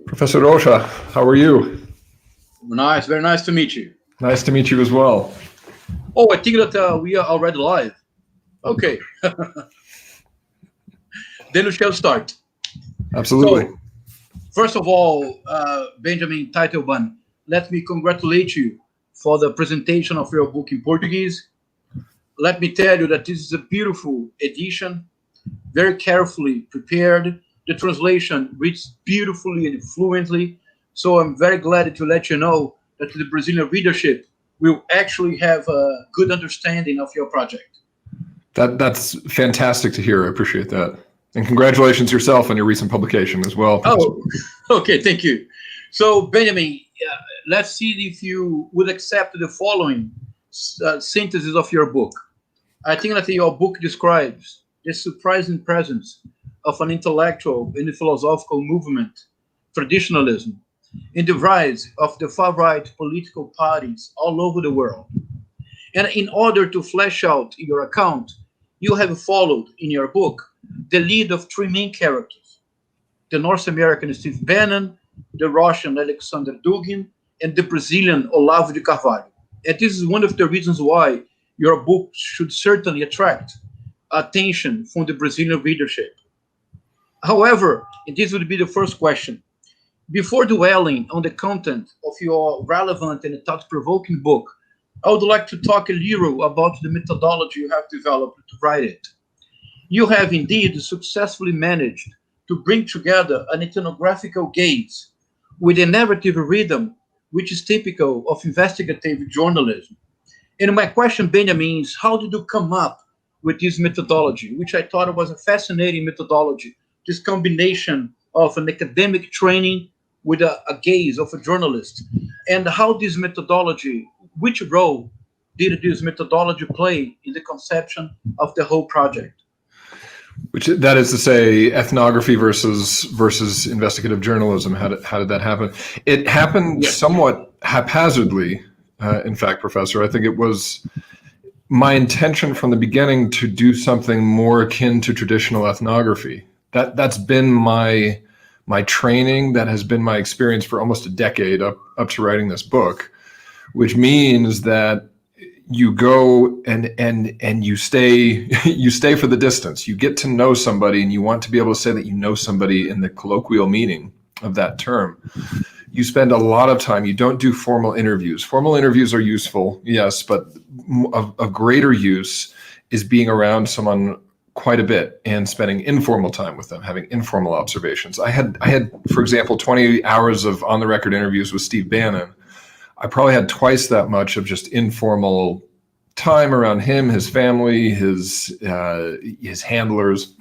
Professor Rocha, how are you? Nice, very nice to meet you. Nice to meet you as well. Oh, I think that we are already live. Okay. Then we shall start. Absolutely. So, first of all, Benjamin Teitelbaum, let me congratulate you for the presentation of your book in Portuguese. Let me tell you that this is a beautiful edition, very carefully prepared. The translation reads beautifully and fluently. So I'm very glad to let you know that the Brazilian readership will actually have a good understanding of your project. That's fantastic to hear. I appreciate that. And congratulations yourself on your recent publication as well. Oh, okay, thank you. So Benjamin, let's see if you would accept the following synthesis of your book. I think that your book describes the surprising presence of an intellectual and philosophical movement, traditionalism, in the rise of the far-right political parties all over the world. And in order to flesh out your account, you have followed in your book the lead of three main characters: the North American Steve Bannon, the Russian Alexander Dugin, and the Brazilian Olavo de Carvalho. And this is one of the reasons why your book should certainly attract attention from the Brazilian readership. However, and this would be the first question, before dwelling on the content of your relevant and thought-provoking book, I would like to talk a little about the methodology you have developed to write it. You have indeed successfully managed to bring together an ethnographical gaze with a narrative rhythm which is typical of investigative journalism. And my question, Benjamin, is how did you come up with this methodology, which I thought was a fascinating methodology, this combination of an academic training with a gaze of a journalist, and how this methodology, which role did this methodology play in the conception of the whole project? Which, that is to say, ethnography versus investigative journalism. How did that happen? It happened somewhat haphazardly. In fact, Professor, I think it was my intention from the beginning to do something more akin to traditional ethnography. That's been my training. That has been my experience for almost a decade up to writing this book, which means that you go and you stay for the distance. You get to know somebody, and you want to be able to say that you know somebody in the colloquial meaning of that term. You spend a lot of time. You don't do formal interviews. Formal interviews are useful, yes, but of greater use is being around someone quite a bit and spending informal time with them, having informal observations. I had, for example, 20 hours of on-the-record interviews with Steve Bannon. I probably had twice that much of just informal time around him, his family, his handlers,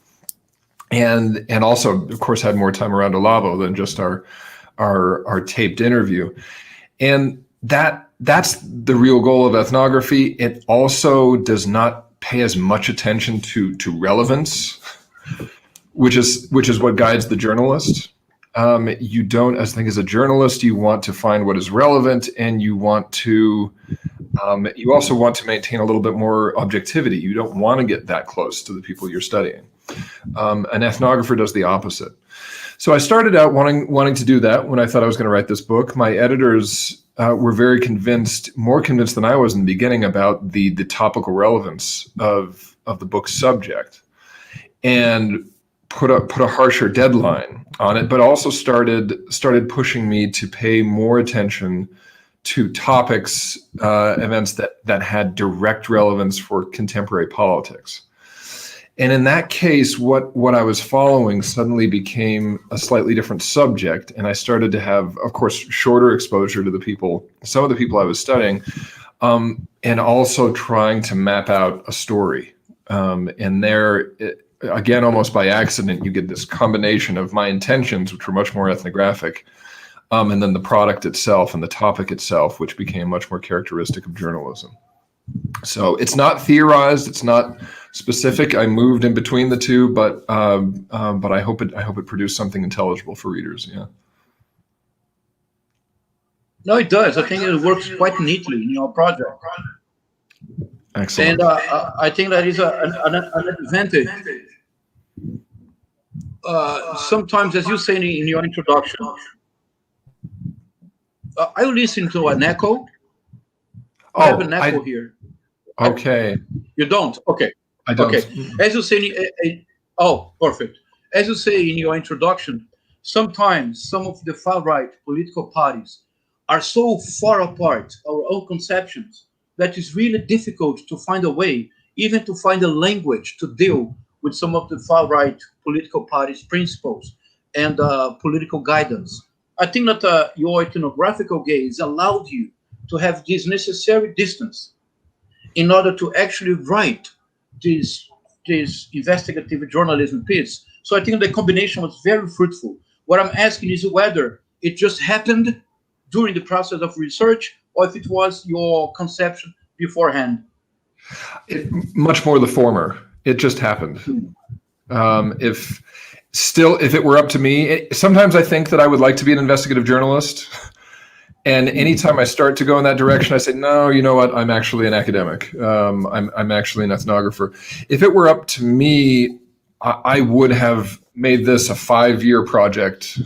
and also, of course, had more time around Olavo than just our taped interview. And that's the real goal of ethnography. It also does not pay as much attention to relevance, which is what guides the journalist. You don't, I think, as a journalist, you want to find what is relevant, and you also want to maintain a little bit more objectivity. You don't want to get that close to the people you're studying. An ethnographer does the opposite. So I started out wanting to do that when I thought I was going to write this book. My editors were very convinced, more convinced than I was in the beginning, about the topical relevance of the book's subject, and put a harsher deadline on it, but also started pushing me to pay more attention to topics, events that had direct relevance for contemporary politics. And in that case, what I was following suddenly became a slightly different subject, and I started to have, of course, shorter exposure to some of the people I was studying, and also trying to map out a story. And there, again, almost by accident, you get this combination of my intentions, which were much more ethnographic, and then the product itself and the topic itself, which became much more characteristic of journalism. So it's not theorized, it's not specific. I moved in between the two, but I hope it produced something intelligible for readers. Yeah. No, it does. I think it works quite neatly in your project. Excellent. And I think that is an advantage. Sometimes, as you say in your introduction, are you listening to an echo? I have an echo here. Okay. You don't? Okay. I don't. Okay. As you say, oh, perfect. As you say in your introduction, sometimes some of the far-right political parties are so far apart, our own conceptions, that it's really difficult to find a way, even to find a language to deal with some of the far-right political parties' principles and political guidance. I think that your ethnographical gaze allowed you to have this necessary distance in order to actually write this investigative journalism piece. So I think the combination was very fruitful. What I'm asking is whether it just happened during the process of research or if it was your conception beforehand. Much more the former. It just happened. If it were up to me, sometimes I think that I would like to be an investigative journalist. And anytime I start to go in that direction, I say, no, you know what? I'm actually an academic. I'm actually an ethnographer. If it were up to me, I would have made this a 5-year project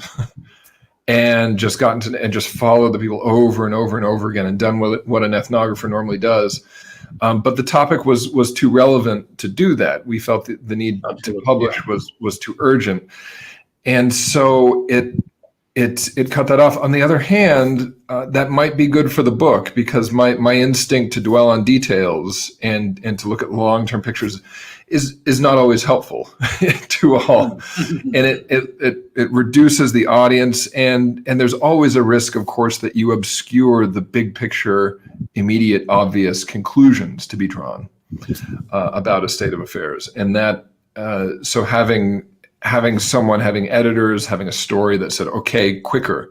and just gotten to and just followed the people over and over and over again and done what an ethnographer normally does. But the topic was too relevant to do that. We felt the need to publish was too urgent. And so it cut that off. On the other hand, that might be good for the book because my instinct to dwell on details and to look at long-term pictures is not always helpful to all. And it reduces the audience and there's always a risk, of course, that you obscure the big picture, immediate, obvious conclusions to be drawn about a state of affairs. And that so having editors, having a story that said, okay, quicker,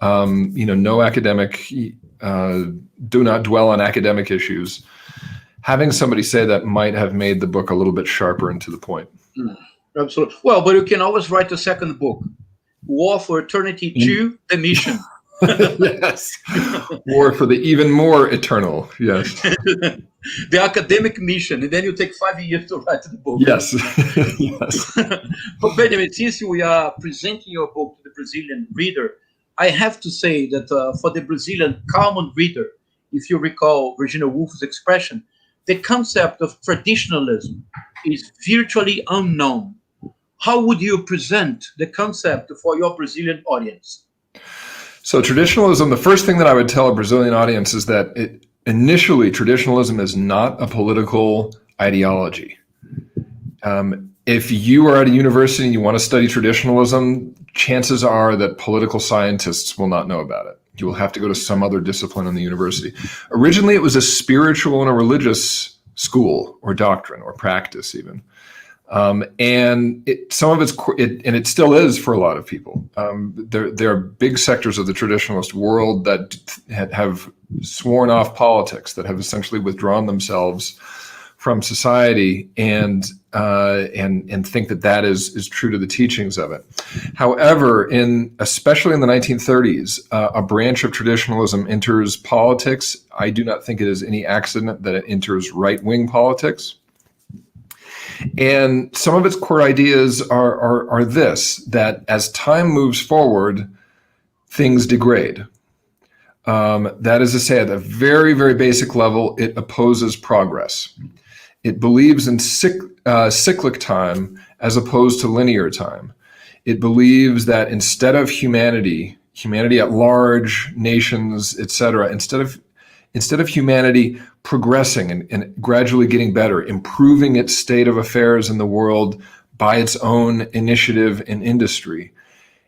no academic, do not dwell on academic issues. Having somebody say that might have made the book a little bit sharper and to the point. Absolutely. Well, but you can always write a second book, War for Eternity 2, The Mission. Yes. War for the even more eternal. Yes. The academic mission, and then you take 5 years to write the book. Yes. Yes. But Benjamin, since we are presenting your book to the Brazilian reader, I have to say that for the Brazilian common reader, if you recall Virginia Woolf's expression, the concept of traditionalism is virtually unknown. How would you present the concept for your Brazilian audience? So traditionalism, the first thing that I would tell a Brazilian audience is that initially traditionalism is not a political ideology. If you are at a university and you want to study traditionalism, chances are that political scientists will not know about it. You will have to go to some other discipline in the university. Originally, it was a spiritual and a religious school or doctrine or practice even. And it still is for a lot of people. There are big sectors of the traditionalist world that have sworn off politics, that have essentially withdrawn themselves from society and think that is true to the teachings of it. However, especially in the 1930s, a branch of traditionalism enters politics. I do not think it is any accident that it enters right-wing politics. And some of its core ideas are this, that as time moves forward, things degrade. That is to say, at a very, very basic level, it opposes progress. It believes in cyclic time as opposed to linear time. It believes that instead of humanity at large, nations, etc., instead of humanity progressing and gradually getting better, improving its state of affairs in the world by its own initiative and industry,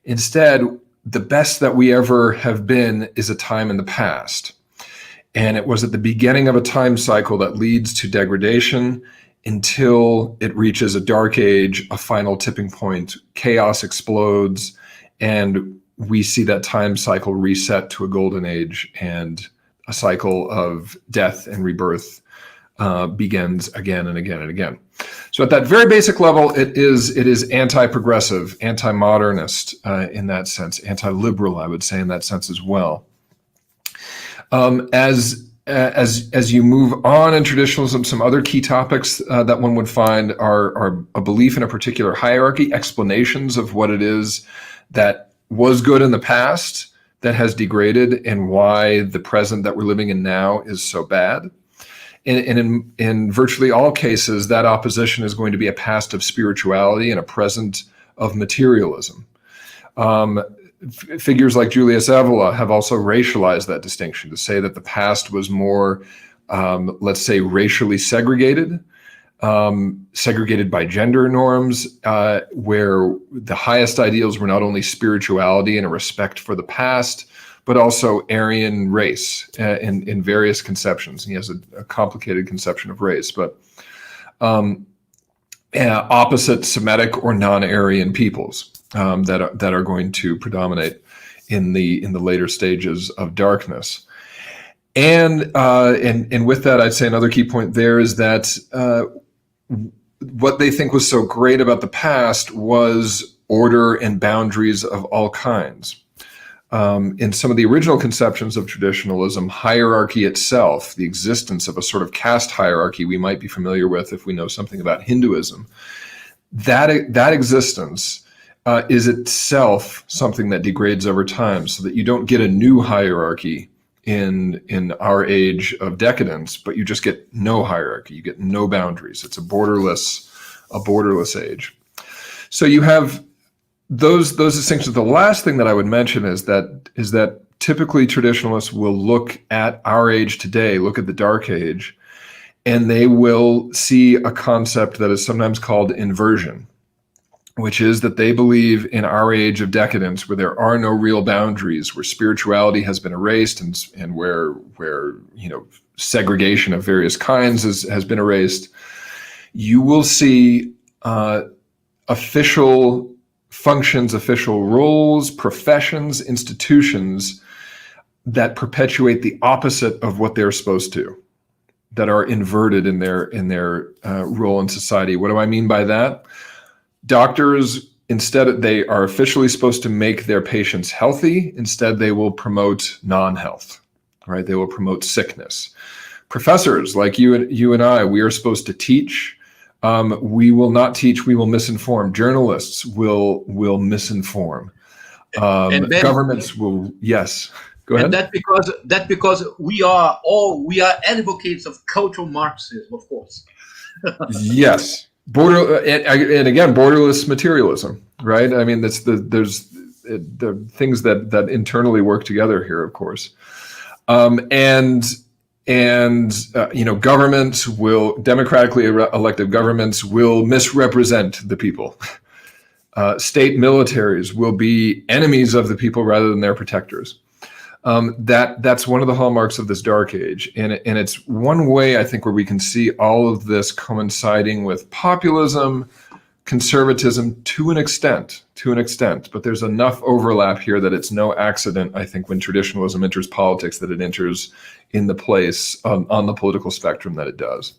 instead, the best that we ever have been is a time in the past. And it was at the beginning of a time cycle that leads to degradation until it reaches a dark age, a final tipping point, chaos explodes, and we see that time cycle reset to a golden age, and a cycle of death and rebirth begins again and again and again. So at that very basic level, it is anti-progressive, anti-modernist in that sense, anti-liberal, I would say, in that sense as well. As you move on in traditionalism, some other key topics that one would find are a belief in a particular hierarchy, explanations of what it is that was good in the past that has degraded and why the present that we're living in now is so bad. And in virtually all cases, that opposition is going to be a past of spirituality and a present of materialism. Figures like Julius Evola have also racialized that distinction to say that the past was more, let's say, racially segregated, segregated by gender norms, where the highest ideals were not only spirituality and a respect for the past, but also Aryan race in various conceptions. He has a complicated conception of race, but opposite Semitic or non-Aryan peoples that are going to predominate in the later stages of darkness. And with that, I'd say another key point there is that what they think was so great about the past was order and boundaries of all kinds. In some of the original conceptions of traditionalism, hierarchy itself, the existence of a sort of caste hierarchy we might be familiar with if we know something about Hinduism, that existence is itself something that degrades over time, so that you don't get a new hierarchy in our age of decadence, but you just get no hierarchy, you get no boundaries. It's a borderless age. So you have those distinctions. The last thing that I would mention is that typically traditionalists will look at our age today, look at the Dark Age, and they will see a concept that is sometimes called inversion, which is that they believe in our age of decadence, where there are no real boundaries, where spirituality has been erased, and where segregation of various kinds has been erased. You will see official functions, official roles, professions, institutions that perpetuate the opposite of what they're supposed to, that are inverted in their role in society. What do I mean by that? Doctors, instead, they are officially supposed to make their patients healthy. Instead, they will promote non-health, right? They will promote sickness. Professors like you and I, we are supposed to teach. We will not teach, we will misinform. Journalists will misinform. Governments will, yes. Go ahead. And that because we are advocates of cultural Marxism, of course. Yes. And again, borderless materialism, right? I mean, there's the things that internally work together here, of course. Governments will, democratically elected governments will misrepresent the people. State militaries will be enemies of the people rather than their protectors. That's one of the hallmarks of this Dark Age, and it's one way, I think, where we can see all of this coinciding with populism, conservatism to an extent, but there's enough overlap here that it's no accident, I think, when traditionalism enters politics, that it enters in the place on the political spectrum that it does.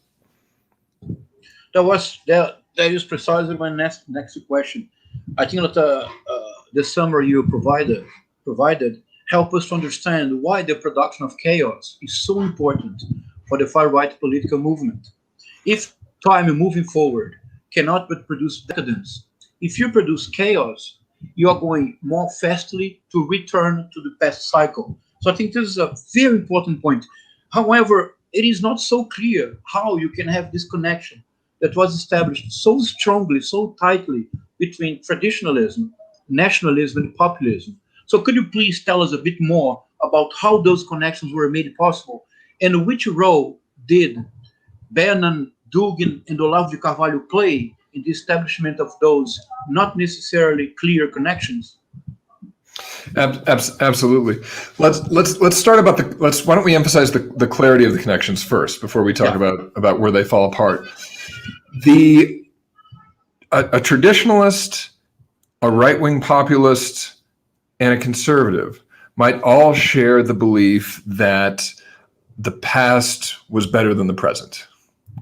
That is precisely my next question. I think that the summary you provided help us to understand why the production of chaos is so important for the far-right political movement. If time moving forward cannot but produce decadence, if you produce chaos, you are going more fastly to return to the past cycle. So I think this is a very important point. However, it is not so clear how you can have this connection that was established so strongly, so tightly between traditionalism, nationalism, and populism. So could you please tell us a bit more about how those connections were made possible, and which role did Bernard, Dugin, and Olavo de Carvalho play in the establishment of those not necessarily clear connections? Absolutely. Let's start about why don't we emphasize the clarity of the connections first before we talk about where they fall apart. A traditionalist, a right-wing populist, and a conservative might all share the belief that the past was better than the present,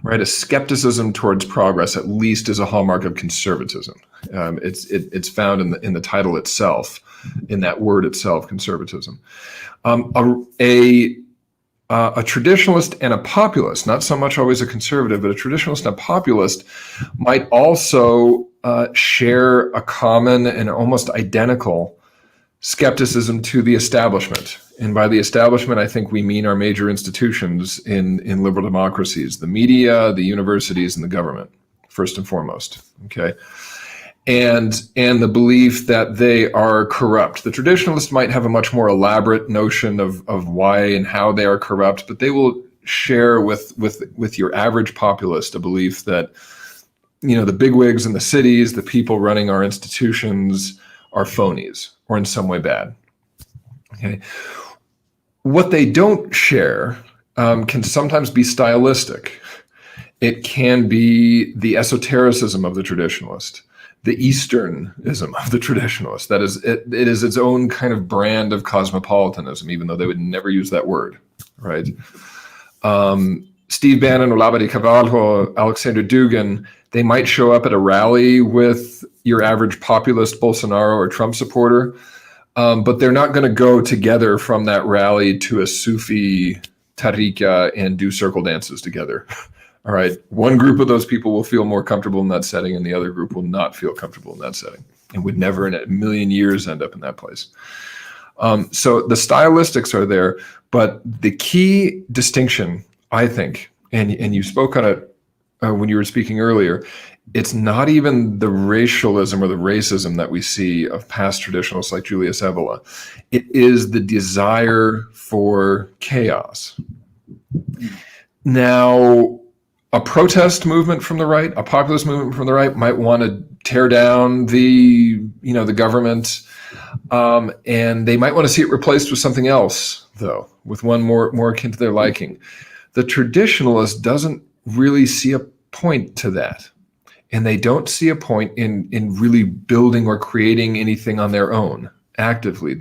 right? A skepticism towards progress, at least, is a hallmark of conservatism. It's found in the title itself, in that word itself, conservatism. A traditionalist and a populist, not so much always a conservative, but a traditionalist and a populist might also share a common and almost identical skepticism to the establishment. And by the establishment, I think we mean our major institutions in liberal democracies, the media, the universities, and the government, first and foremost, okay? And the belief that they are corrupt. The traditionalists might have a much more elaborate notion of why and how they are corrupt, but they will share with your average populist a belief that, you know, the bigwigs in the cities, the people running our institutions are phonies or in some way bad. Okay. What they don't share can sometimes be stylistic. It can be the esotericism of the traditionalist, the Easternism of the traditionalist. That is, it is its own kind of brand of cosmopolitanism, even though they would never use that word, right? Steve Bannon, Olavo de Carvalho, Alexander Dugin, they might show up at a rally with your average populist Bolsonaro or Trump supporter, but they're not going to go together from that rally to a Sufi tariqa and do circle dances together. All right. One group of those people will feel more comfortable in that setting, and the other group will not feel comfortable in that setting and would never in a million years end up in that place. So the stylistics are there, but the key distinction, I think, and you spoke on it when you were speaking earlier, it's not even the racialism or the racism that we see of past traditionalists like Julius Evola. It is the desire for chaos. Now, a protest movement from the right, a populist movement from the right, might want to tear down the government, and they might want to see it replaced with something else, though, with one more akin to their liking. The traditionalist doesn't really see a point to that, and they don't see a point in really building or creating anything on their own actively.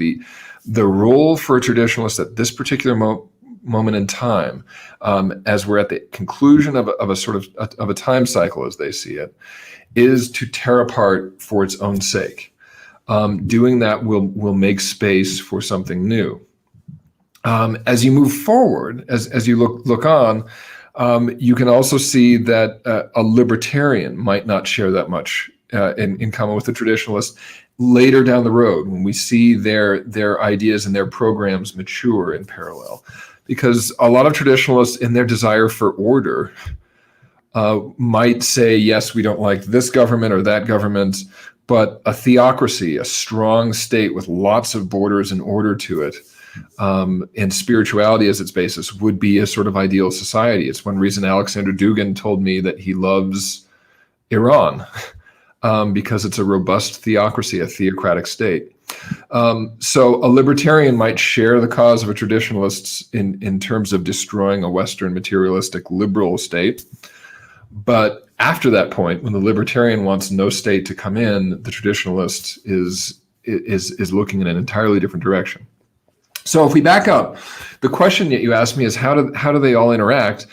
The role for a traditionalist at this particular moment in time, as we're at the conclusion of a sort of a time cycle, as they see it, is to tear apart for its own sake. Doing that will make space for something new. As you move forward, as you look on, you can also see that a libertarian might not share that much in common with the traditionalist later down the road, when we see their ideas and their programs mature in parallel. Because a lot of traditionalists, in their desire for order, might say, yes, we don't like this government or that government, but a theocracy, a strong state with lots of borders and order to it, and spirituality as its basis, would be a sort of ideal society. It's one reason Alexander Dugin told me that he loves Iran, because it's a robust theocracy, a theocratic state. So a libertarian might share the cause of a traditionalist in terms of destroying a Western materialistic liberal state. But after that point, when the libertarian wants no state to come in, the traditionalist is looking in an entirely different direction. So if we back up, the question that you asked me is how do they all interact?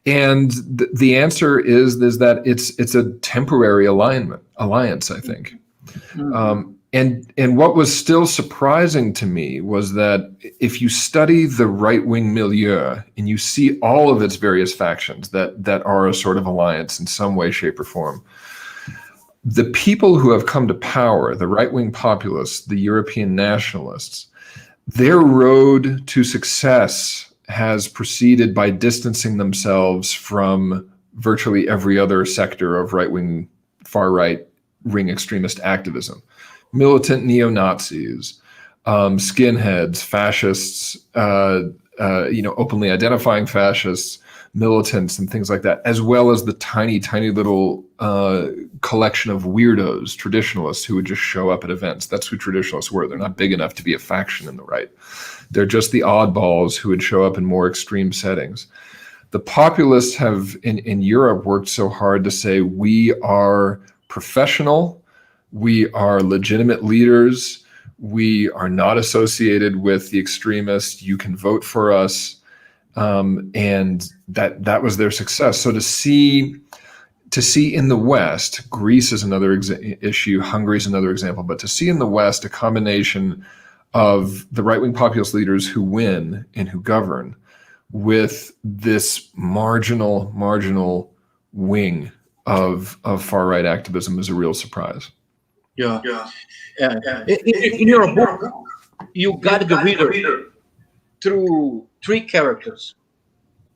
And the answer is that it's a temporary alliance, I think. Mm-hmm. And what was still surprising to me was that if you study the right-wing milieu and you see all of its various factions that are a sort of alliance in some way, shape, or form, the people who have come to power, the right-wing populists, the European nationalists, their road to success has proceeded by distancing themselves from virtually every other sector of right-wing, far-right ring extremist activism. Militant neo-Nazis, skinheads, fascists, openly identifying fascists, militants, and things like that, as well as the tiny, tiny little collection of weirdos, traditionalists, who would just show up at events. That's who traditionalists were. They're not big enough to be a faction in the right. They're just the oddballs who would show up in more extreme settings. The populists have, in Europe, worked so hard to say, we are professional, we are legitimate leaders, we are not associated with the extremists, you can vote for us, and that was their success. So to see in the West, Greece is another issue, Hungary is another example, but to see in the West a combination of the right-wing populist leaders who win and who govern with this marginal wing of far-right activism is a real surprise. Yeah. In your book, you guide the reader through three characters.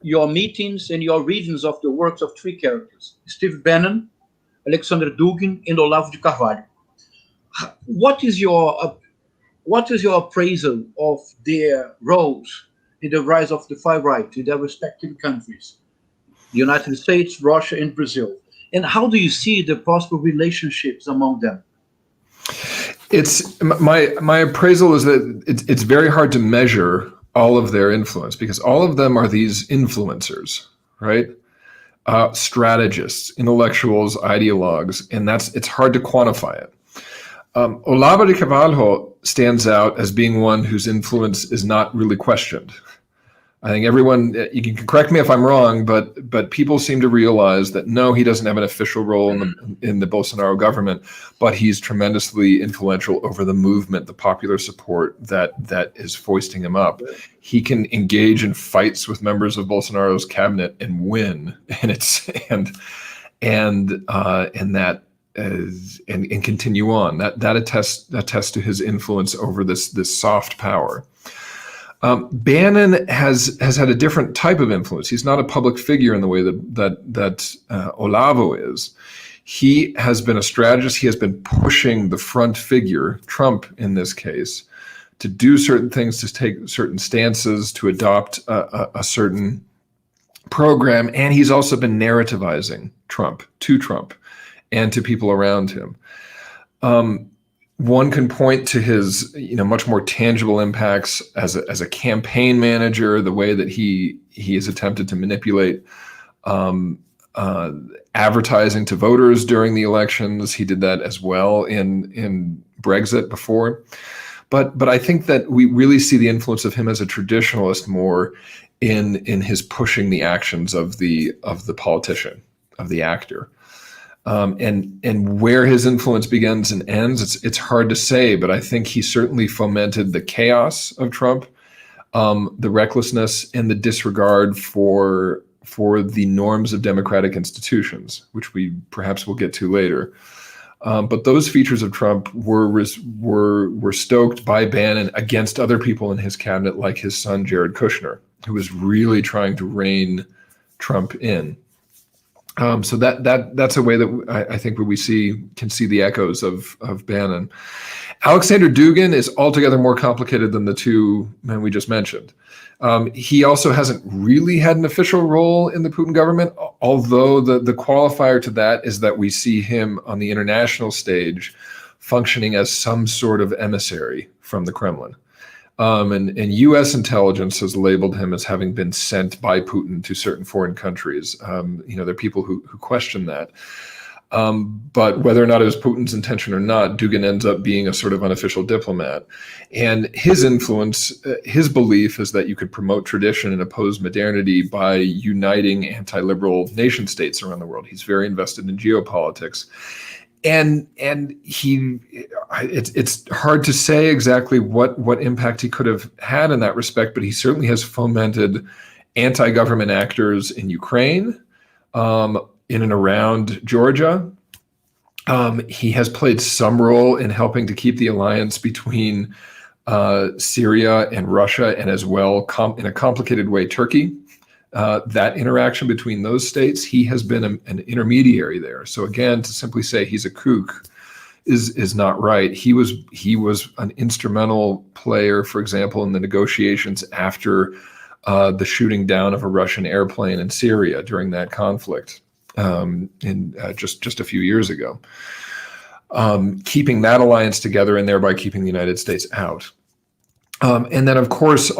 Your meetings and your readings of the works of three characters: Steve Bannon, Alexander Dugin, and Olavo de Carvalho. What is your appraisal of their roles in the rise of the far right in their respective countries, the United States, Russia, and Brazil? And how do you see the possible relationships among them? It's my appraisal is that it's very hard to measure all of their influence because all of them are these influencers, right? Strategists, intellectuals, ideologues, and it's hard to quantify it. Olavo de Carvalho stands out as being one whose influence is not really questioned. I think everyone, you can correct me if I'm wrong, but people seem to realize that no, he doesn't have an official role in the Bolsonaro government, but he's tremendously influential over the movement, the popular support that is foisting him up. He can engage in fights with members of Bolsonaro's cabinet and win, and continue on. That attests to his influence over this soft power. Bannon has had a different type of influence. He's not a public figure in the way that Olavo is. He has been a strategist. He has been pushing the front figure, Trump in this case, to do certain things, to take certain stances, to adopt a certain program. And he's also been narrativizing Trump and to people around him. One can point to his, much more tangible impacts as a campaign manager, the way that he has attempted to manipulate advertising to voters during the elections. He did that as well in Brexit before. But I think that we really see the influence of him as a traditionalist more in his pushing the actions of the politician, of the actor. And where his influence begins and ends, it's hard to say, but I think he certainly fomented the chaos of Trump, the recklessness and the disregard for the norms of democratic institutions, which we perhaps will get to later. But those features of Trump were stoked by Bannon against other people in his cabinet, like his son Jared Kushner, who was really trying to rein Trump in. So that's a way that I think we can see the echoes of Bannon. Alexander Dugin is altogether more complicated than the two men we just mentioned. He also hasn't really had an official role in the Putin government, although the qualifier to that is that we see him on the international stage functioning as some sort of emissary from the Kremlin. And U.S. intelligence has labeled him as having been sent by Putin to certain foreign countries. There are people who question that. But whether or not it was Putin's intention or not, Dugin ends up being a sort of unofficial diplomat. And his influence, his belief is that you could promote tradition and oppose modernity by uniting anti-liberal nation states around the world. He's very invested in geopolitics. And it's hard to say exactly what impact he could have had in that respect, but he certainly has fomented anti-government actors in Ukraine, in and around Georgia. He has played some role in helping to keep the alliance between Syria and Russia, and as well, in a complicated way, Turkey. That interaction between those states, he has been an intermediary there. So again, to simply say he's a kook is not right. He was an instrumental player, for example, in the negotiations after the shooting down of a Russian airplane in Syria during that conflict just a few years ago, keeping that alliance together and thereby keeping the United States out. And then, of course,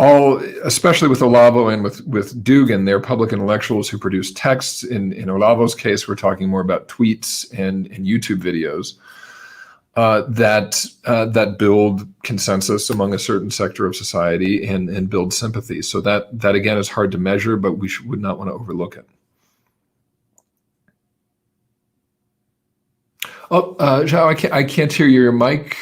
especially with Olavo and with Dugin, they're public intellectuals who produce texts. In Olavo's case, we're talking more about tweets and YouTube videos that build consensus among a certain sector of society and build sympathy. So that again is hard to measure, but we would not want to overlook it. Oh, João, I can't hear your mic.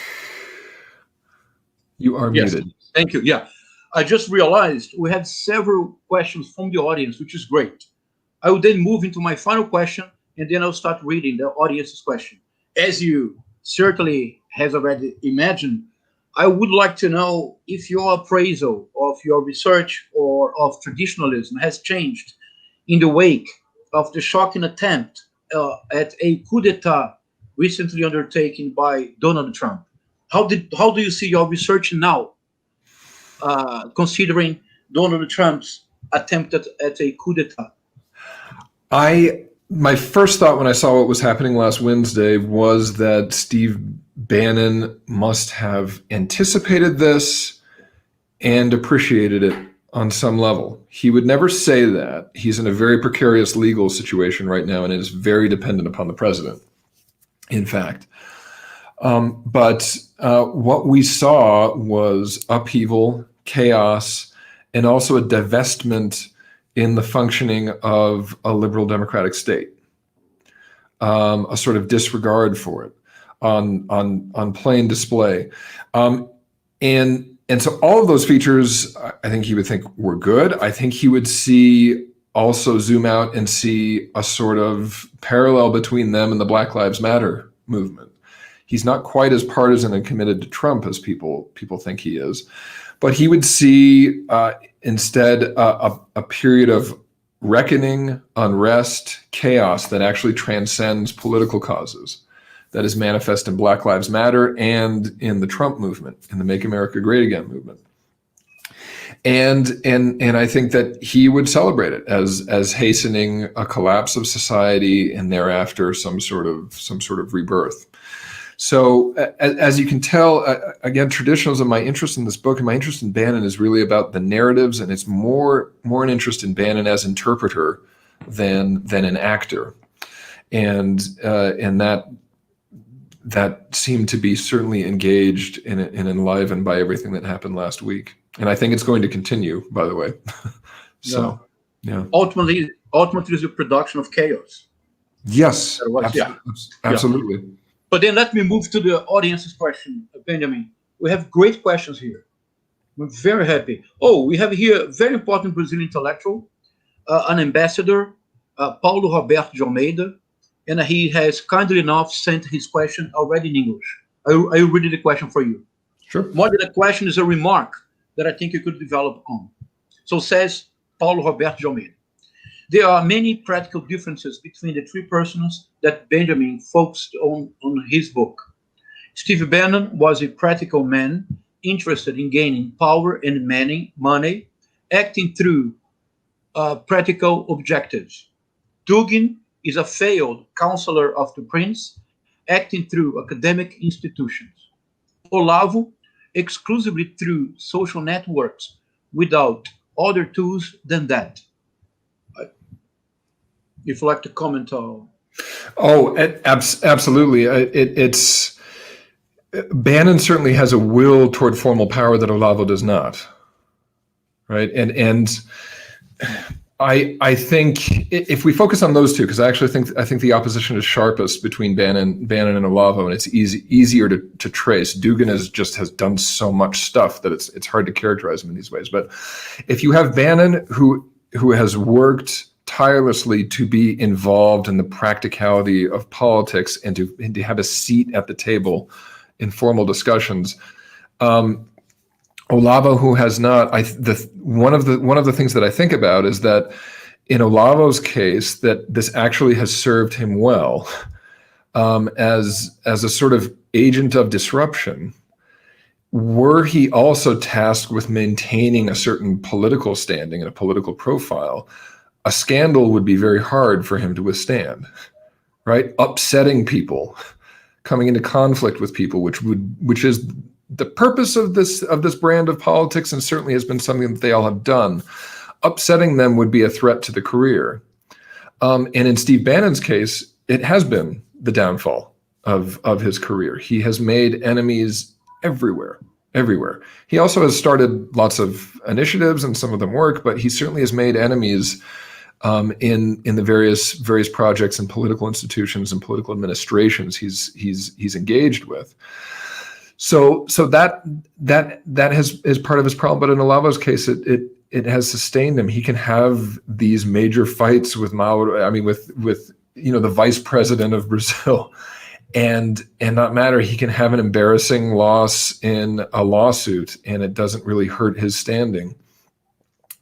You are muted. Thank you. Yeah, I just realized we had several questions from the audience, which is great. I will then move into my final question, and then I'll start reading the audience's question. As you certainly has already imagined, I would like to know if your appraisal of your research or of traditionalism has changed in the wake of the shocking attempt at a coup d'etat recently undertaken by Donald Trump. How do you see your research now, considering Donald Trump's attempt at a coup d'etat? My first thought when I saw what was happening last Wednesday was that Steve Bannon must have anticipated this and appreciated it on some level. He would never say that. He's in a very precarious legal situation right now, and it is very dependent upon the president, in fact. But what we saw was upheaval, chaos, and also a divestment in the functioning of a liberal democratic state, a sort of disregard for it on plain display. And so all of those features, I think he would think were good. I think he would also zoom out and see a sort of parallel between them and the Black Lives Matter movement. He's not quite as partisan and committed to Trump as people think he is, but he would see instead a period of reckoning, unrest, chaos that actually transcends political causes, that is manifest in Black Lives Matter and in the Trump movement, in the Make America Great Again movement. And I think that he would celebrate it as hastening a collapse of society and thereafter some sort of rebirth. So as you can tell, again, traditionalism, my interest in this book and my interest in Bannon is really about the narratives, and it's more an interest in Bannon as interpreter than an actor. And that seemed to be certainly engaged and enlivened by everything that happened last week. And I think it's going to continue, by the way. So, yeah. Ultimately, it's a production of chaos. Yes, absolutely. Yeah. But then let me move to the audience's question, Benjamin. We have great questions here. We're very happy. Oh, we have here a very important Brazilian intellectual, an ambassador, Paulo Roberto de Almeida, and he has kindly enough sent his question already in English. I will read the question for you. Sure. More than a question is a remark that I think you could develop on. So says Paulo Roberto de Almeida. There are many practical differences between the three persons that Benjamin focused on his book. Steve Bannon was a practical man interested in gaining power and money, acting through practical objectives. Dugin is a failed counselor of the prince, acting through academic institutions. Olavo, exclusively through social networks, without other tools than that. If you'd like to comment on. Oh, absolutely. It's Bannon certainly has a will toward formal power that Olavo does not, right? And I think if we focus on those two, because I think the opposition is sharpest between Bannon and Olavo, and it's easier to trace. Dugin has done so much stuff that it's hard to characterize him in these ways. But if you have Bannon who has worked tirelessly to be involved in the practicality of politics and to have a seat at the table in formal discussions. Olavo, who has not, one of the things that I think about is that in Olavo's case, that this actually has served him well as a sort of agent of disruption. Were he also tasked with maintaining a certain political standing and a political profile, a scandal would be very hard for him to withstand, right? Upsetting people, coming into conflict with people, which is the purpose of this brand of politics, and certainly has been something that they all have done. Upsetting them would be a threat to the career. And in Steve Bannon's case, it has been the downfall of his career. He has made enemies everywhere. He also has started lots of initiatives, and some of them work, but he certainly has made enemies in the various projects and political institutions and political administrations he's engaged with. So that is part of his problem. But in Olavo's case, it has sustained him. He can have these major fights with Mauro. I mean, with the vice president of Brazil, and not matter. He can have an embarrassing loss in a lawsuit, and it doesn't really hurt his standing.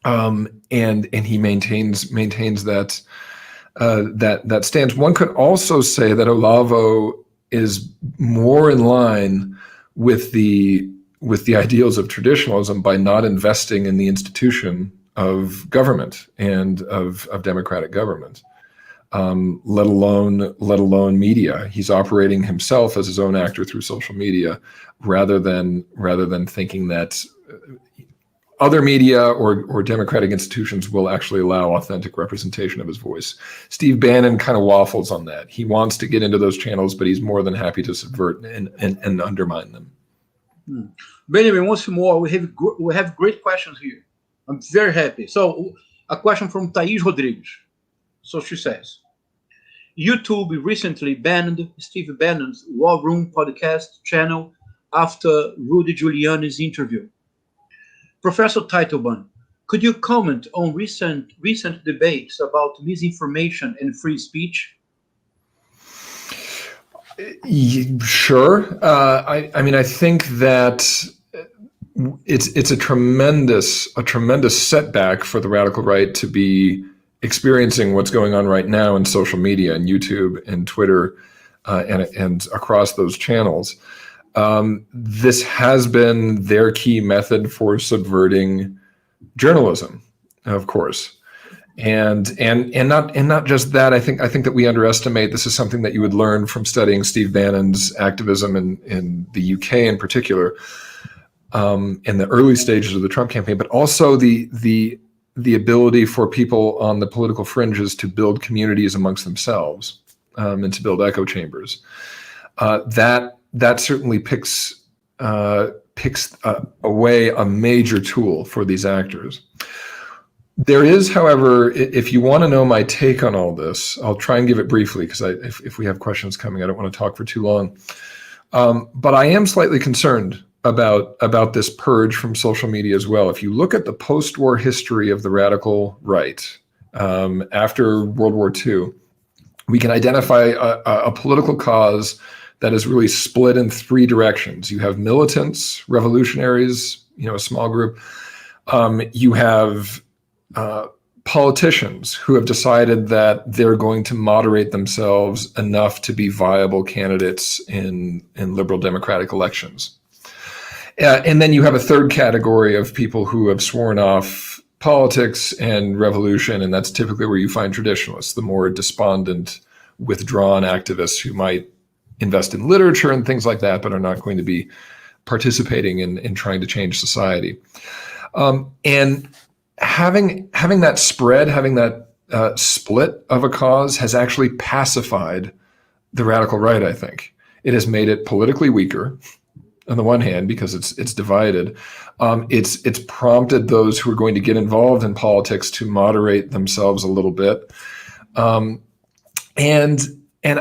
And he maintains that that stance. One could also say that Olavo is more in line with the ideals of traditionalism by not investing in the institution of government and of democratic government, let alone media. He's operating himself as his own actor through social media, rather than thinking that other media or democratic institutions will actually allow authentic representation of his voice. Steve Bannon kind of waffles on that. He wants to get into those channels, but he's more than happy to subvert and undermine them. Benjamin, once more, we have great questions here. I'm very happy. So, a question from Thais Rodrigues. So she says, YouTube recently banned Steve Bannon's War Room podcast channel after Rudy Giuliani's interview. Professor Teitelbaum, could you comment on recent debates about misinformation and free speech? Sure. I mean, I think that it's a tremendous setback for the radical right to be experiencing what's going on right now in social media and YouTube and Twitter and across those channels. This has been their key method for subverting journalism, of course, and not just that. I think that we underestimate. This is something that you would learn from studying Steve Bannon's activism in the UK in particular, in the early stages of the Trump campaign, but also the ability for people on the political fringes to build communities amongst themselves and to build echo chambers. That certainly picks away a major tool for these actors. There is, however, if you want to know my take on all this, I'll try and give it briefly, because if we have questions coming, I don't want to talk for too long. But I am slightly concerned about this purge from social media as well. If you look at the post-war history of the radical right after World War II, we can identify a political cause that is really split in three directions. You have militants, revolutionaries, a small group. You have politicians who have decided that they're going to moderate themselves enough to be viable candidates in liberal democratic elections. And then you have a third category of people who have sworn off politics and revolution, and that's typically where you find traditionalists, the more despondent, withdrawn activists who might invest in literature and things like that, but are not going to be participating in trying to change society. And having that spread, having that split of a cause has actually pacified the radical right, I think. It has made it politically weaker, on the one hand, because it's divided. It's prompted those who are going to get involved in politics to moderate themselves a little bit. And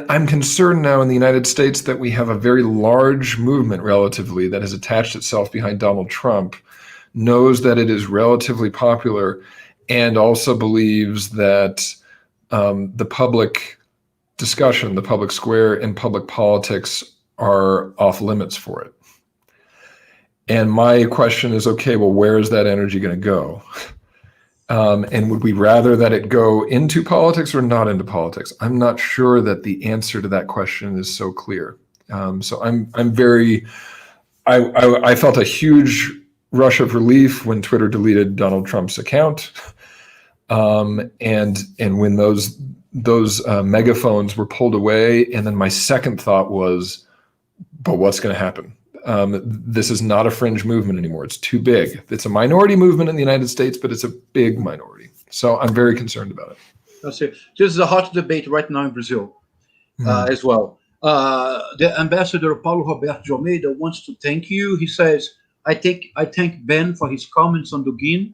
I'm concerned now in the United States that we have a very large movement relatively that has attached itself behind Donald Trump, knows that it is relatively popular, and also believes that the public discussion, the public square, and public politics are off limits for it. And my question is, okay, well, where is that energy going to go? And would we rather that it go into politics or not into politics? I'm not sure that the answer to that question is so clear. So I felt a huge rush of relief when Twitter deleted Donald Trump's account, and when those megaphones were pulled away. And then my second thought was, but what's going to happen? This is not a fringe movement anymore. It's too big. It's a minority movement in the United States, but it's a big minority. So I'm very concerned about it. That's it. This is a hot debate right now in Brazil as well. The ambassador Paulo Roberto de Almeida wants to thank you. He says, I thank Ben for his comments on Dugin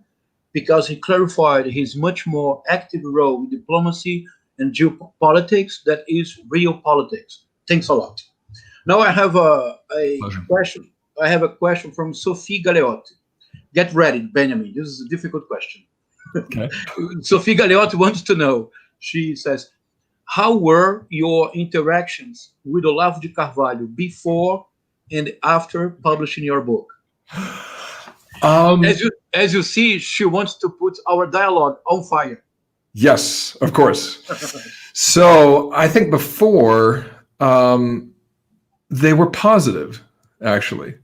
because he clarified his much more active role in diplomacy and geopolitics that is real politics. Thanks a lot. Now I have a question. I have a question from Sophie Galeotti. Get ready, Benjamin. This is a difficult question. Okay. Sophie Galeotti wants to know. She says, how were your interactions with Olavo de Carvalho before and after publishing your book? As you see, she wants to put our dialogue on fire. Yes, of course. So I think before they were positive, actually.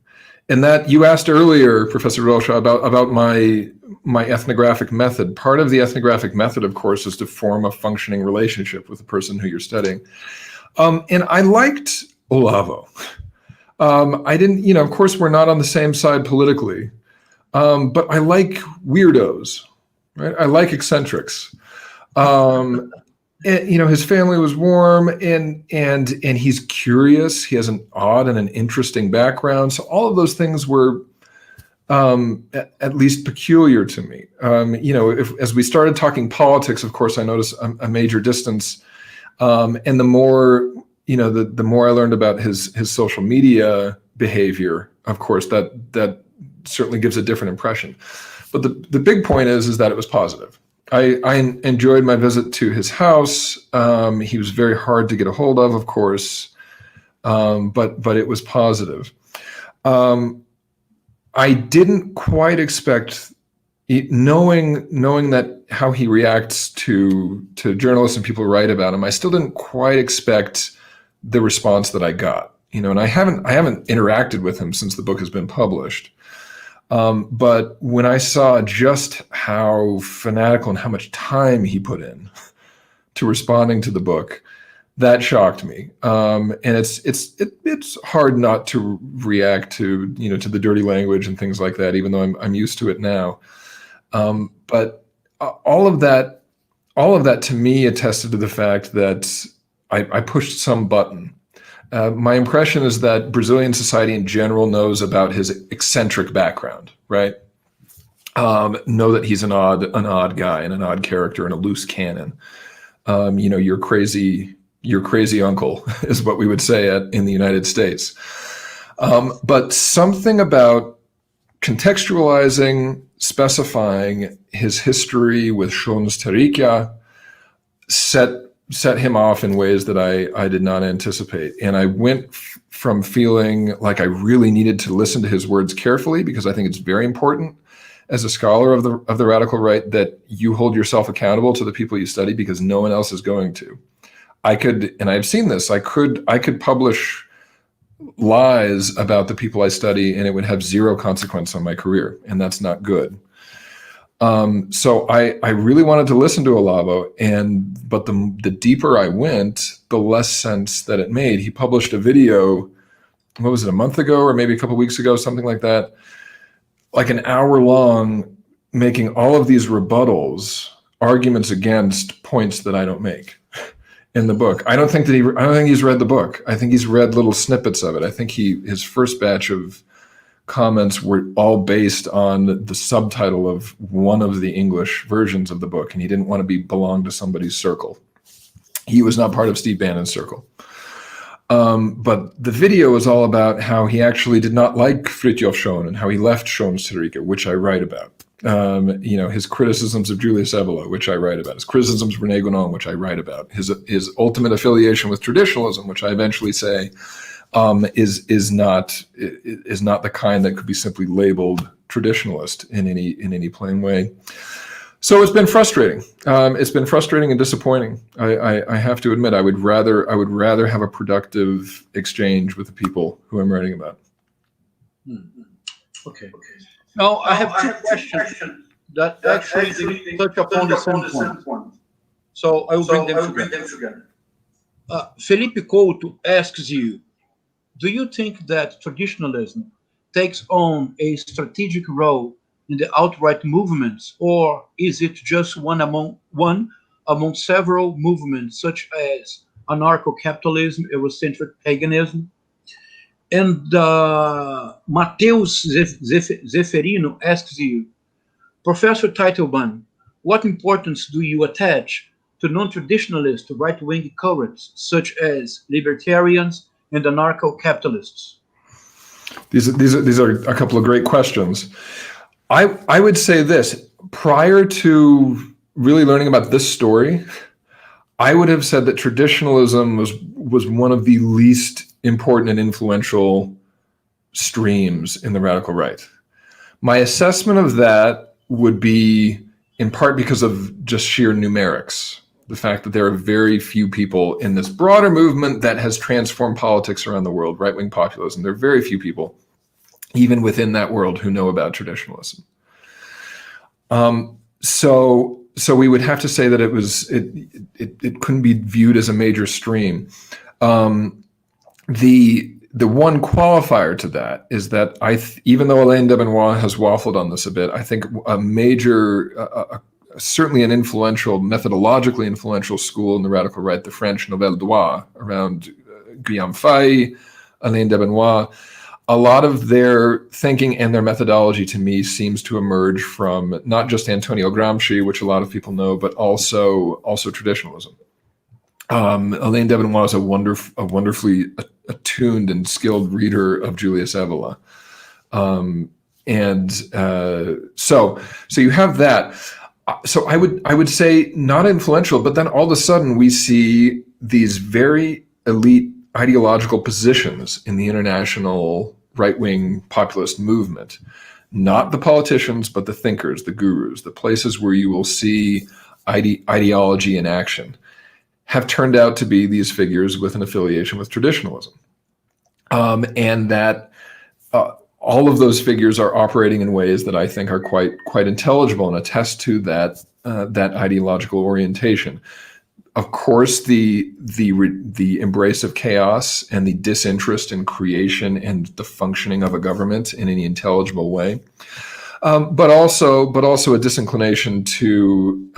And that you asked earlier, Professor Rocha, about my ethnographic method. Part of the ethnographic method, of course, is to form a functioning relationship with the person who you're studying. And I liked Olavo. I didn't, of course, we're not on the same side politically, but I like weirdos, right? I like eccentrics. And, his family was warm, and he's curious. He has an odd and an interesting background. So all of those things were at least peculiar to me. As we started talking politics, of course, I noticed a major distance. And the more, the more I learned about his social media behavior, of course, that certainly gives a different impression. But the big point is that it was positive. I enjoyed my visit to his house. He was very hard to get a hold of course, but it was positive. I didn't quite expect, knowing that how he reacts to journalists and people who write about him, I still didn't quite expect the response that I got. And I haven't interacted with him since the book has been published. But when I saw just how fanatical and how much time he put in to responding to the book, that shocked me. And it's hard not to react to to the dirty language and things like that, even though I'm used to it now. But all of that to me attested to the fact that I pushed some button. My impression is that Brazilian society in general knows about his eccentric background, right? Know that he's an odd guy and an odd character and a loose cannon. Your crazy uncle is what we would say in the United States. But something about contextualizing, specifying his history with Shones set him off in ways that I did not anticipate. And I went from feeling like I really needed to listen to his words carefully, because I think it's very important as a scholar of the radical right that you hold yourself accountable to the people you study, because no one else is going to. And I've seen this, I could publish lies about the people I study and it would have zero consequence on my career, and that's not good. So I really wanted to listen to Olavo, but the deeper I went, the less sense that it made. He published a video, what was it, a month ago or maybe a couple of weeks ago, something like that, like an hour long, making all of these rebuttals, arguments against points that I don't make in the book. I don't think he's read the book. I think he's read little snippets of it. I think his first batch of comments were all based on the subtitle of one of the English versions of the book, and he didn't want to belong to somebody's circle. He was not part of Steve Bannon's circle. But the video is all about how he actually did not like Fridtjof Schoen and how he left Schoenstarica, which I write about. His criticisms of Julius Evola, which I write about. His criticisms of René Gonon, which I write about. His ultimate affiliation with traditionalism, which I eventually say is not the kind that could be simply labeled traditionalist in any plain way. So it's been frustrating. It's been frustrating and disappointing. I have to admit, I would rather have a productive exchange with the people who I'm writing about. Okay. Now I have two questions that actually touch upon the same point. So I will bring them together. Felipe Couto asks you, do you think that traditionalism takes on a strategic role in the alt-right movements, or is it just one among several movements such as anarcho-capitalism, Eurocentric paganism? And Mateus Zeferino asks you, Professor Teitelbaum, what importance do you attach to non-traditionalist right-wing currents such as libertarians and anarcho-capitalists? These are a couple of great questions. I would say this: prior to really learning about this story, I would have said that traditionalism was one of the least important and influential streams in the radical right. My assessment of that would be in part because of just sheer numerics. The fact that there are very few people in this broader movement that has transformed politics around the world, right-wing populism. There are very few people, even within that world, who know about traditionalism. So we would have to say that it couldn't be viewed as a major stream. The one qualifier to that is that even though Alain de Benoit has waffled on this a bit, I think a major, certainly an influential, methodologically influential school in the radical right, the French Nouvelle Droit, around Guillaume Faye, Alain de Benoit, a lot of their thinking and their methodology to me seems to emerge from not just Antonio Gramsci, which a lot of people know, but also traditionalism. Alain de Benoit is a wonderfully attuned and skilled reader of Julius Evola. So you have that. So I would say not influential, but then all of a sudden we see these very elite ideological positions in the international right-wing populist movement, not the politicians, but the thinkers, the gurus, the places where you will see ideology in action, have turned out to be these figures with an affiliation with traditionalism. And that all of those figures are operating in ways that I think are quite intelligible and attest to that ideological orientation. Of course, the embrace of chaos and the disinterest in creation and the functioning of a government in any intelligible way, but also a disinclination to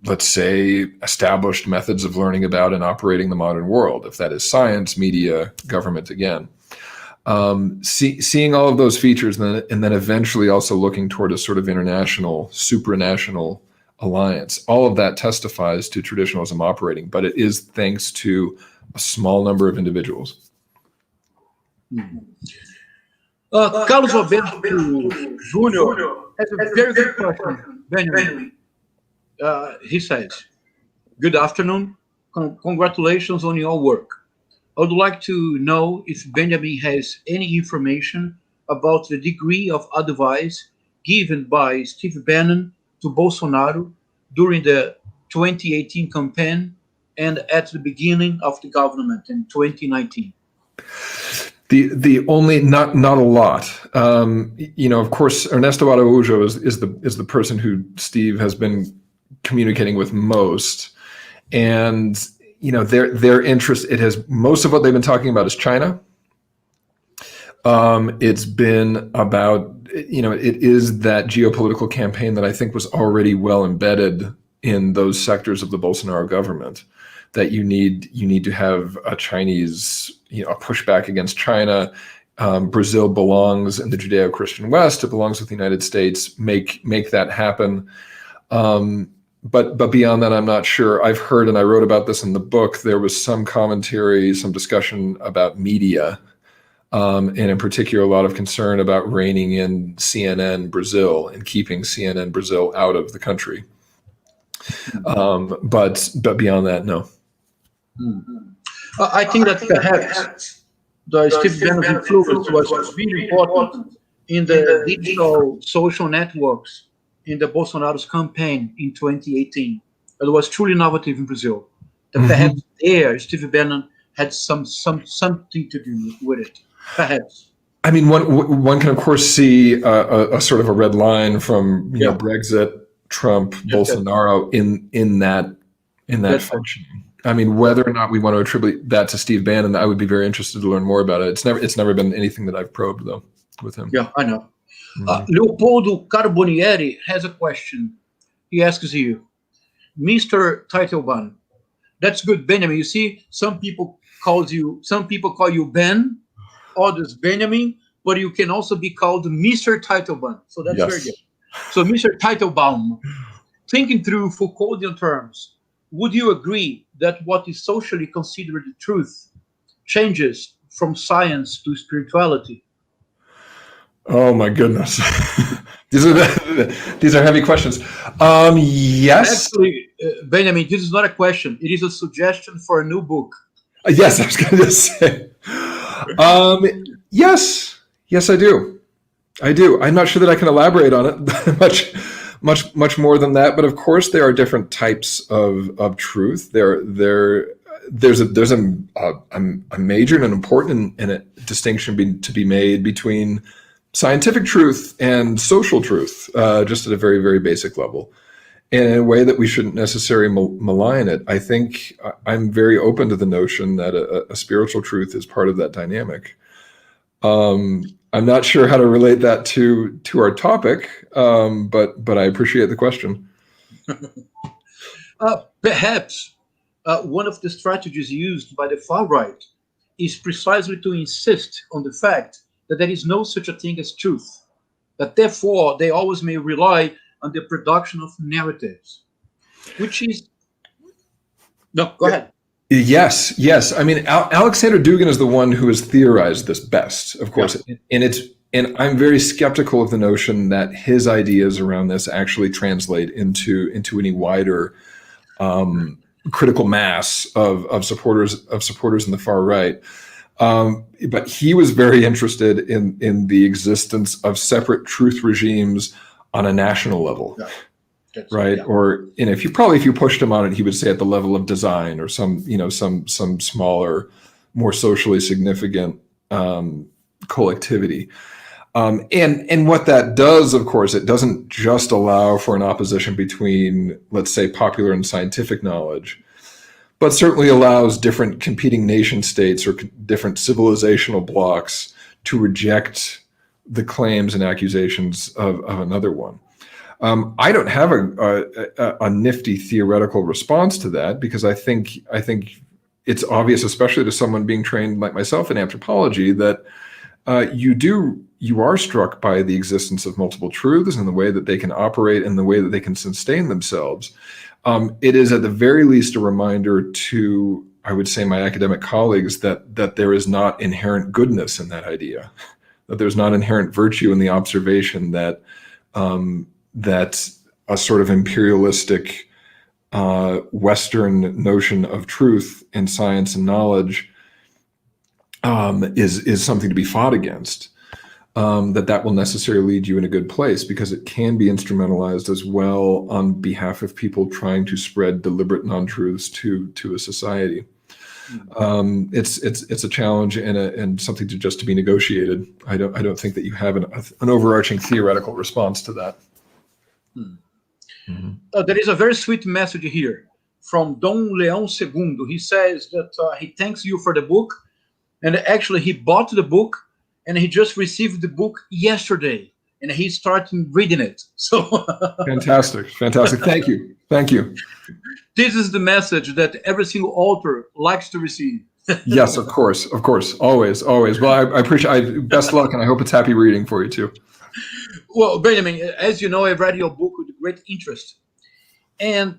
let's say established methods of learning about and operating the modern world, if that is science, media, government again. Seeing all of those features and then eventually also looking toward a sort of international, supranational alliance, all of that testifies to traditionalism operating, but it is thanks to a small number of individuals. Carlos Alberto Jr. has a very good question, Benjamin. He says, "Good afternoon. Congratulations on your work. I would like to know if Benjamin has any information about the degree of advice given by Steve Bannon to Bolsonaro during the 2018 campaign and at the beginning of the government in 2019. The only not a lot. Of course, Ernesto Araújo is the person who Steve has been communicating with most, and their interest. It has most of what they've been talking about is China. It's been about it is that geopolitical campaign that I think was already well embedded in those sectors of the Bolsonaro government, that you need to have a Chinese, a pushback against China. Brazil belongs in the Judeo-Christian West. It belongs with the United States. Make that happen. But beyond that, I'm not sure. I've heard, and I wrote about this in the book, there was some commentary, some discussion about media, and in particular, a lot of concern about reining in CNN Brazil and keeping CNN Brazil out of the country. But beyond that, no. I think that perhaps the Steve Bannon's influence was really important in the digital social networks in the Bolsonaro's campaign in 2018. It was truly innovative in Brazil. That perhaps there, Steve Bannon had something to do with it. Perhaps. I mean, one can of course see a sort of a red line from Brexit, Trump, Bolsonaro in that function. I mean, whether or not we want to attribute that to Steve Bannon, I would be very interested to learn more about it. It's never been anything that I've probed though with him. Yeah, I know. Leopoldo Carbonieri has a question. He asks you, Mr. Teitelbaum, that's good, Benjamin. You see, some people call you Ben, others Benjamin, but you can also be called Mr. Teitelbaum. So that's very good. So, Mr. Teitelbaum, thinking through Foucauldian terms, would you agree that what is socially considered the truth changes from science to spirituality? Oh my goodness. These are heavy questions. Yes. Actually, Benjamin, this is not a question. It is a suggestion for a new book. Yes, I was going to say. Yes. Yes, I do. I do. I'm not sure that I can elaborate on it much more than that. But of course, there are different types of truth. There's a major and an important and a distinction to be made between scientific truth and social truth, just at a very, very basic level, and in a way that we shouldn't necessarily malign it. I think I'm very open to the notion that a spiritual truth is part of that dynamic. I'm not sure how to relate that to our topic, but I appreciate the question. Perhaps one of the strategies used by the far right is precisely to insist on the fact that there is no such a thing as truth, that therefore they always may rely on the production of narratives, which is... No, go ahead. Yes. I mean, Alexander Dugin is the one who has theorized this best, of course, yeah. And I'm very skeptical of the notion that his ideas around this actually translate into any wider critical mass of supporters in the far right. But he was very interested in the existence of separate truth regimes on a national level. Yeah. Right. Yeah. Or, if you pushed him on it, he would say at the level of design or some smaller, more socially significant collectivity. And what that does, of course, it doesn't just allow for an opposition between, let's say, popular and scientific knowledge, but certainly allows different competing nation states or different civilizational blocks to reject the claims and accusations of another one. I don't have a nifty theoretical response to that, because I think it's obvious, especially to someone being trained like myself in anthropology, that you are struck by the existence of multiple truths and the way that they can operate and the way that they can sustain themselves. It is at the very least a reminder to, I would say, my academic colleagues that there is not inherent goodness in that idea, that there's not inherent virtue in the observation that a sort of imperialistic Western notion of truth and science and knowledge is something to be fought against. That will necessarily lead you in a good place, because it can be instrumentalized as well on behalf of people trying to spread deliberate non-truths to a society. It's a challenge and something to be negotiated. I don't think that you have an overarching theoretical response to that. There is a very sweet message here from Dom Leão II. He says that he thanks you for the book, and actually he bought the book and he just received the book yesterday and he started reading it. So fantastic. Thank you. This is the message that every single author likes to receive. Yes, of course, always. Well, I appreciate. Best luck, and I hope it's happy reading for you too. Well, Benjamin, as you know, I've read your book with great interest. And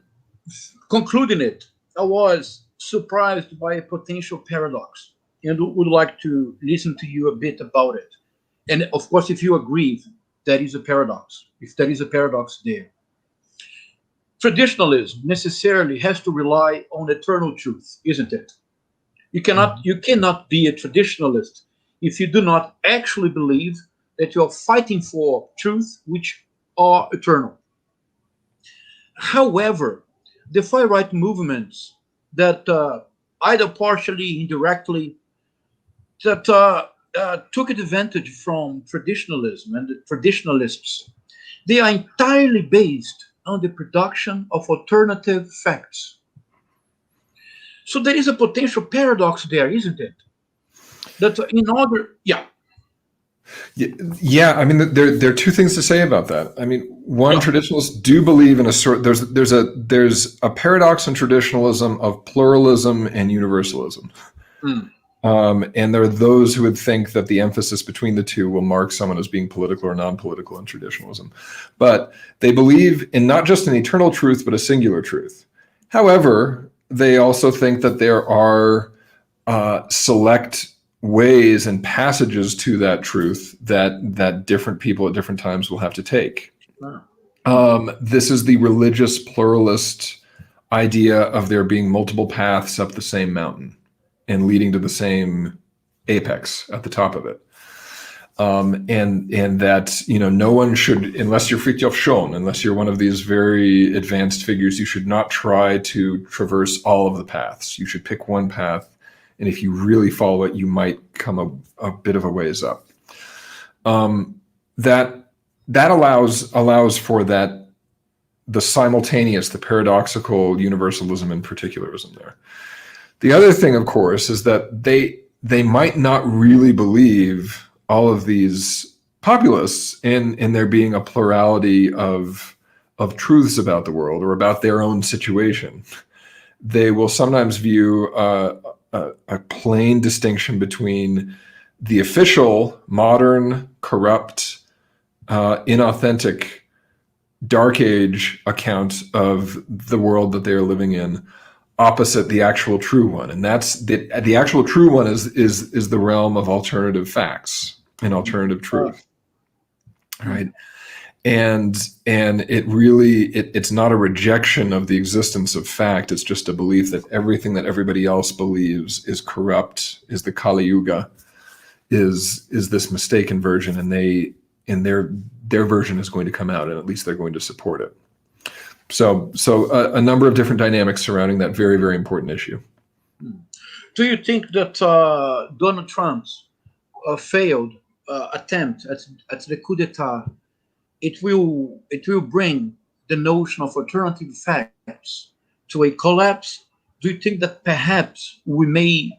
concluding it, I was surprised by a potential paradox and would like to listen to you a bit about it. And of course, if you agree, that is a paradox, if there is a paradox there. Traditionalism necessarily has to rely on eternal truth, isn't it? You cannot be a traditionalist if you do not actually believe that you are fighting for truth which are eternal. However, the far-right movements that either partially, indirectly, that took advantage from traditionalism and the traditionalists, they are entirely based on the production of alternative facts. So there is a potential paradox there, isn't it? That in order, Yeah, I mean, there are two things to say about that. I mean, one, traditionalists do believe in a sort. There's a paradox in traditionalism of pluralism and universalism, and there are those who would think that the emphasis between the two will mark someone as being political or non-political in traditionalism. But they believe in not just an eternal truth, but a singular truth. However, they also think that there are select ways and passages to that truth that different people at different times will have to take. This is the religious pluralist idea of there being multiple paths up the same mountain and leading to the same apex at the top of it. And that, no one should, unless you're Fridtjof Schon, unless you're one of these very advanced figures, you should not try to traverse all of the paths. You should pick one path, and if you really follow it, you might come a bit of a ways up. That allows for that, the simultaneous, the paradoxical universalism and particularism there. The other thing, of course, is that they might not really believe, all of these populists, in there being a plurality of truths about the world or about their own situation. They will sometimes view a plain distinction between the official, modern, corrupt, inauthentic, dark age account of the world that they are living in, opposite the actual true one. And that's the actual true one is the realm of alternative facts and alternative truth, right? And it really, it's not a rejection of the existence of fact. It's just a belief that everything that everybody else believes is corrupt, is the Kali Yuga, is this mistaken version, and their version is going to come out, and at least they're going to support it. So a number of different dynamics surrounding that very, very important issue. Do you think that Donald Trump's failed attempt at the coup d'etat, it will bring the notion of alternative facts to a collapse? Do you think that perhaps we may,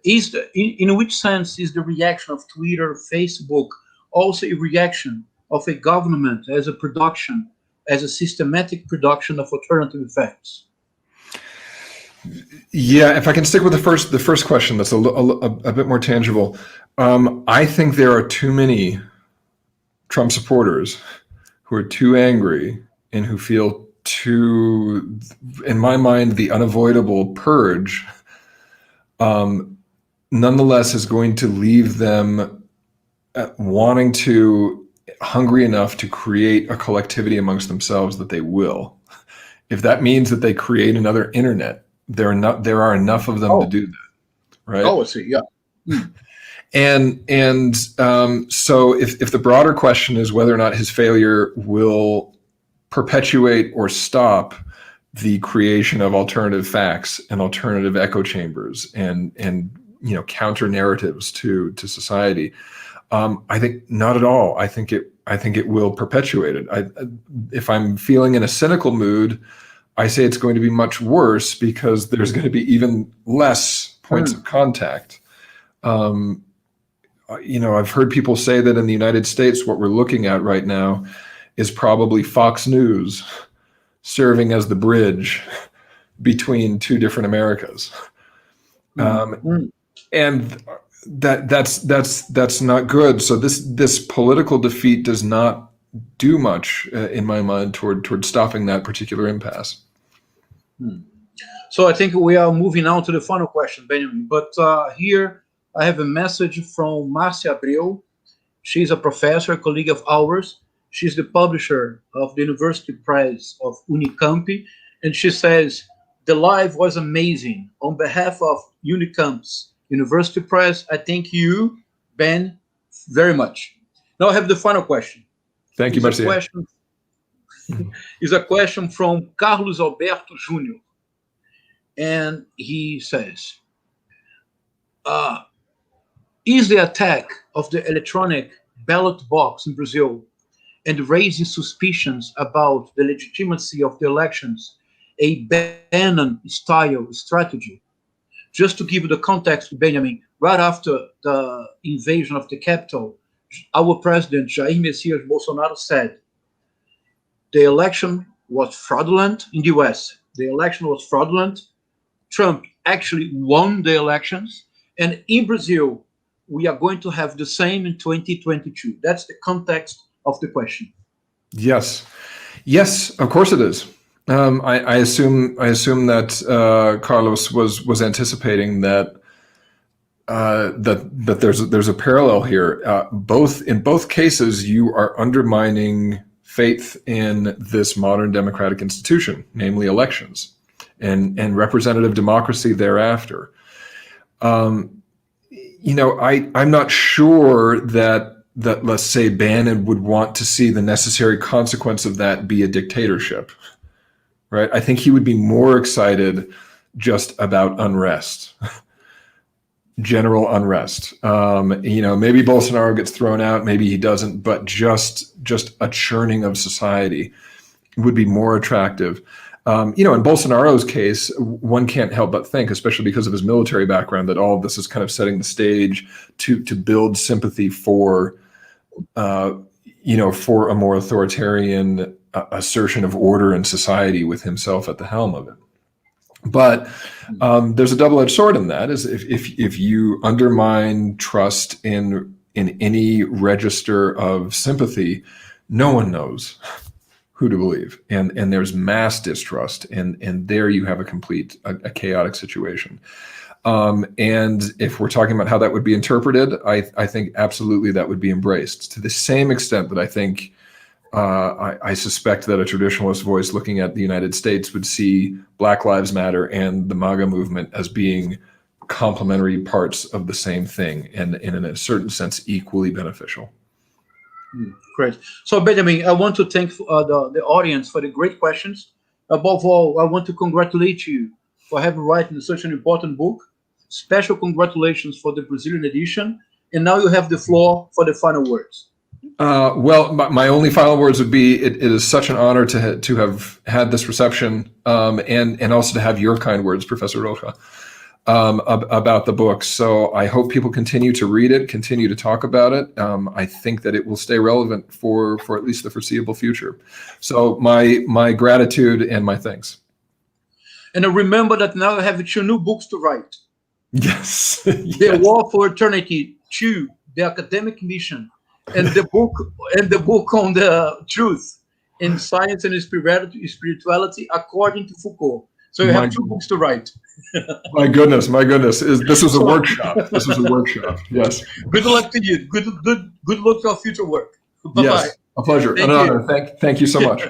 in which sense is the reaction of Twitter, Facebook, also a reaction of a government as a systematic production of alternative facts? Yeah, if I can stick with the first question, that's a bit more tangible. I think there are too many Trump supporters who are too angry and who feel too, in my mind, the unavoidable purge, nonetheless is going to leave them wanting to, hungry enough to create a collectivity amongst themselves that they will. If that means that they create another internet, there are enough of them to do that, right? Oh, I see. Yeah. And so if the broader question is whether or not his failure will perpetuate or stop the creation of alternative facts and alternative echo chambers and counter narratives to society, I think not at all. I think it will perpetuate it. If I'm feeling in a cynical mood, I say it's going to be much worse because there's going to be even less points of contact. I've heard people say that in the United States, what we're looking at right now is probably Fox News serving as the bridge between two different Americas. And that's not good. So this political defeat does not do much, in my mind, toward stopping that particular impasse. So I think we are moving on to the final question, Benjamin. But here I have a message from Marcia Abreu. She's a professor, a colleague of ours. She's the publisher of the University Press of Unicamp, and she says, "The live was amazing. On behalf of Unicamp's University Press, I thank you, Ben, very much." Now I have the final question. Thank you, Marcia. Is a question from Carlos Alberto Jr. And he says, is the attack of the electronic ballot box in Brazil and raising suspicions about the legitimacy of the elections a Bannon-style strategy? Just to give you the context, Benjamin, right after the invasion of the capital, our president, Jair Messias Bolsonaro, said the election was fraudulent in the US. The election was fraudulent. Trump actually won the elections. And in Brazil, we are going to have the same in 2022. That's the context of the question. Yes, of course it is. I assume that Carlos was anticipating that that there's a parallel here. In both cases, you are undermining faith in this modern democratic institution, namely elections, and representative democracy thereafter. I'm not sure that let's say Bannon would want to see the necessary consequence of that be a dictatorship, right? I think he would be more excited just about unrest. General unrest. Maybe Bolsonaro gets thrown out, maybe he doesn't, but just a churning of society would be more attractive. In Bolsonaro's case, one can't help but think, especially because of his military background, that all of this is kind of setting the stage to build sympathy for a more authoritarian assertion of order in society with himself at the helm of it. But there's a double-edged sword in that, is if you undermine trust in any register of sympathy, no one knows who to believe, and there's mass distrust, and there you have a chaotic situation. And if we're talking about how that would be interpreted, I think absolutely that would be embraced to the same extent that I think I suspect that a traditionalist voice looking at the United States would see Black Lives Matter and the MAGA movement as being complementary parts of the same thing, and in a certain sense equally beneficial. Great. So Benjamin, I want to thank the audience for the great questions. Above all, I want to congratulate you for having written such an important book. Special congratulations for the Brazilian edition. And now you have the floor for the final words. Well, my only final words would be it is such an honor to have had this reception, and also to have your kind words, Professor Rocha, about the book. So I hope people continue to read it, continue to talk about it. I think that it will stay relevant for at least the foreseeable future. So my gratitude and my thanks. And remember that now I have 2 new books to write. Yes. The War for Eternity 2, The Academic Mission, and the book on the truth in science and spirituality according to Foucault. So you have 2 books to write. My goodness. This is a workshop. This is a workshop. Yes. Good luck to you. Good luck to our future work. Bye-bye. Yes, a pleasure. An honor. Thank you so much.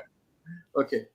Okay.